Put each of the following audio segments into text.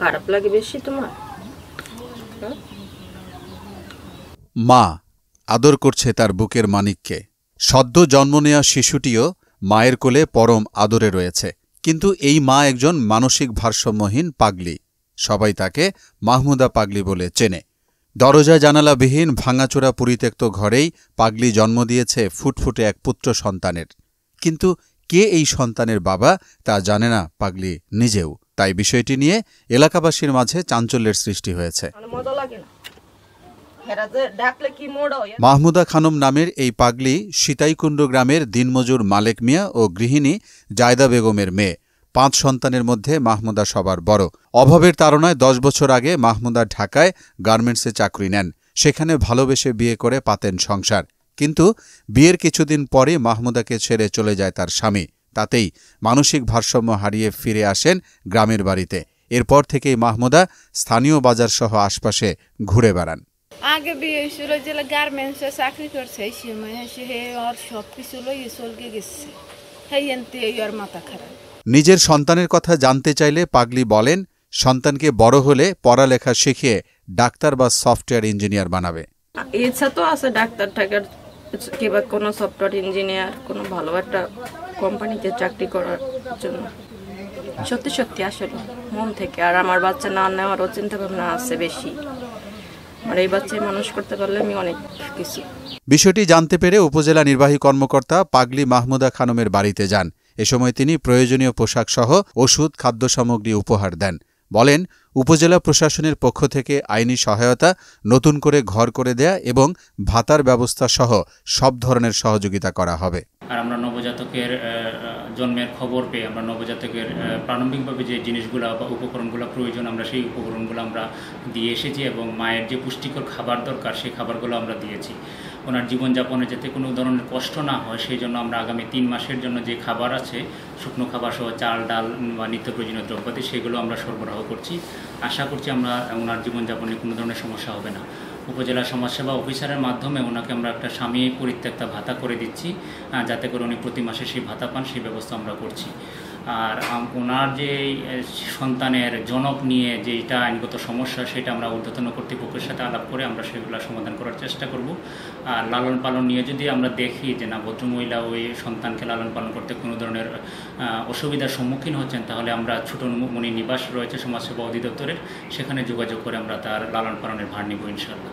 খারাপ লাগে বেশি তোমার? মা আদর করছে তার বুকের মানিককে। সদ্য জন্ম নেওয়া শিশুটিও মায়ের কোলে পরম আদরে রয়েছে। কিন্তু এই মা একজন মানসিক ভারসাম্যহীন পাগলি। সবাই তাকে মাহমুদা পাগলি বলে চেনে। দরজা জানালাবিহীন ভাঙাচোরা পরিত্যক্ত ঘরেই পাগলি জন্ম দিয়েছে ফুটফুটে এক পুত্র সন্তানের। কিন্তু কে এই সন্তানের বাবা তা জানে না পাগলি নিজেও। তাই বিষয়টি নিয়ে এলাকাবাসীর মাঝে চাঞ্চল্যের সৃষ্টি হয়েছে। মাহমুদা খানম নামের এই পাগলি সীতাইকুণ্ড গ্রামের দিনমজুর মালেক মিয়া ও গৃহিণী জায়দা বেগমের মেয়ে। 5 সন্তানের মধ্যে মাহমুদা সবার বড়। অভাবের তাড়নায় 10 বছর আগে মাহমুদা ঢাকায় গার্মেন্টসে চাকরি নেন। সেখানে ভালোবেসে বিয়ে করে পাতেন সংসার। কিন্তু বিয়ের কিছুদিন পরে মাহমুদাকে ছেড়ে চলে যায় তার স্বামী। তাতেই মানসিক ভারসাম্য হারিয়ে ফিরে আসেন গ্রামের বাড়িতে। এরপর থেকেই মাহমুদা স্থানীয় বাজারসহ আশপাশে ঘুরে বেড়ান। আগে বিয়ে হয়েছিল যে গার্মেন্টসে চাকরি করছে, এই সময় ওর সব কিছু লইয়ে চলকে গেছে। ওর মাথা খারাপ। নিজের সন্তানের কথা জানতে চাইলে পাগলি বলেন, সন্তানকে বড় হলে পড়ালেখা শিখিয়ে ডাক্তার বা সফটওয়্যার ইঞ্জিনিয়ার বানাবে। ইচ্ছা তো আছে ডাক্তার টাকার কিংবা কোনো সফটওয়্যার ইঞ্জিনিয়ার, কোনো ভালো একটা কোম্পানিতে চাকরি করার জন্য। সত্যি সত্যি আসলে মন থেকে। আর আমার বাচ্চা না নেওয়ারও চিন্তা ভাবনা আছে বেশি। আর এই বাচ্চায় মানুষ করতে পারলে আমি অনেক কিছু। বিষয়টি জানতে পেরে উপজেলা নির্বাহী কর্মকর্তা পাগলি মাহমুদা খানমের বাড়িতে যান। এ সময় তিনি প্রয়োজনীয় পোশাকসহ ওষুধ, খাদ্য সামগ্রী উপহার দেন। বলেন, উপজেলা প্রশাসনের পক্ষ থেকে আইনি সহায়তা, নতুন করে ঘর করে দেয়া এবং ভাতার ব্যবস্থা সহ সব ধরনের সহযোগিতা করা হবে। আর আমরা নবজাতকের জন্মের খবর পেয়ে আমরা নবজাতকের প্রারম্ভিকভাবে যে জিনিসগুলো বা উপকরণগুলো প্রয়োজন আমরা সেই উপকরণগুলো আমরা দিয়ে এসেছি এবং মায়ের যে পুষ্টিকর খাবার দরকার সেই খাবারগুলো আমরা দিয়েছি। ওনার জীবনযাপনে যাতে কোনো ধরনের কষ্ট না হয় সেই জন্য আমরা আগামী 3 মাসের জন্য যে খাবার আছে, শুকনো খাবার সহ চাল, ডাল বা নিত্য প্রয়োজনীয় দ্রব্যাদি, সেগুলো আমরা সরবরাহ করছি। আশা করছি আমরা ওনার জীবনযাপনে কোনো ধরনের সমস্যা হবে না। উপজেলা সমাজসেবা অফিসারের মাধ্যমে ওনাকে আমরা একটা স্বামী পরিত্যক্তা ভাতা করে দিচ্ছি, যাতে করে উনি প্রতি মাসে সেই ভাতা পান, সেই ব্যবস্থা আমরা করছি। আর ওনার যে সন্তানের জনক নিয়ে যেটা আইনগত সমস্যা, সেটা আমরা ঊর্ধ্বতন কর্তৃপক্ষের সাথে আলাপ করে আমরা সেগুলো সমাধান করার চেষ্টা করব। আর লালন পালন নিয়ে যদি আমরা দেখি যে না, ভদ্রমহিলা ওই সন্তানকে লালন পালন করতে কোনো ধরনের অসুবিধার সম্মুখীন হচ্ছেন, তাহলে আমরা ছোটমণি নিবাস রয়েছে সমাজসেবা অধিদপ্তরের, সেখানে যোগাযোগ করে আমরা তার লালন পালনের ভার নিব ইনশাআল্লাহ।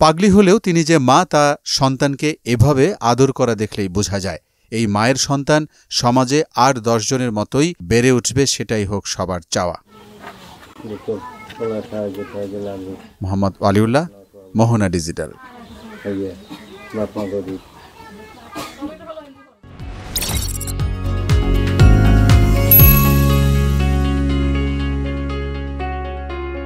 পাগলি হলেও তিনি যে মা, তা সন্তানকে এভাবে আদর করা দেখলেই বোঝা যায়। এই মায়ের সন্তান সমাজে আর 10 জনের মতোই বেড়ে উঠবে, সেটাই হোক সবার চাওয়া। মোহাম্মদ ওয়ালিউল্লাহ, মোহনা ডিজিটাল।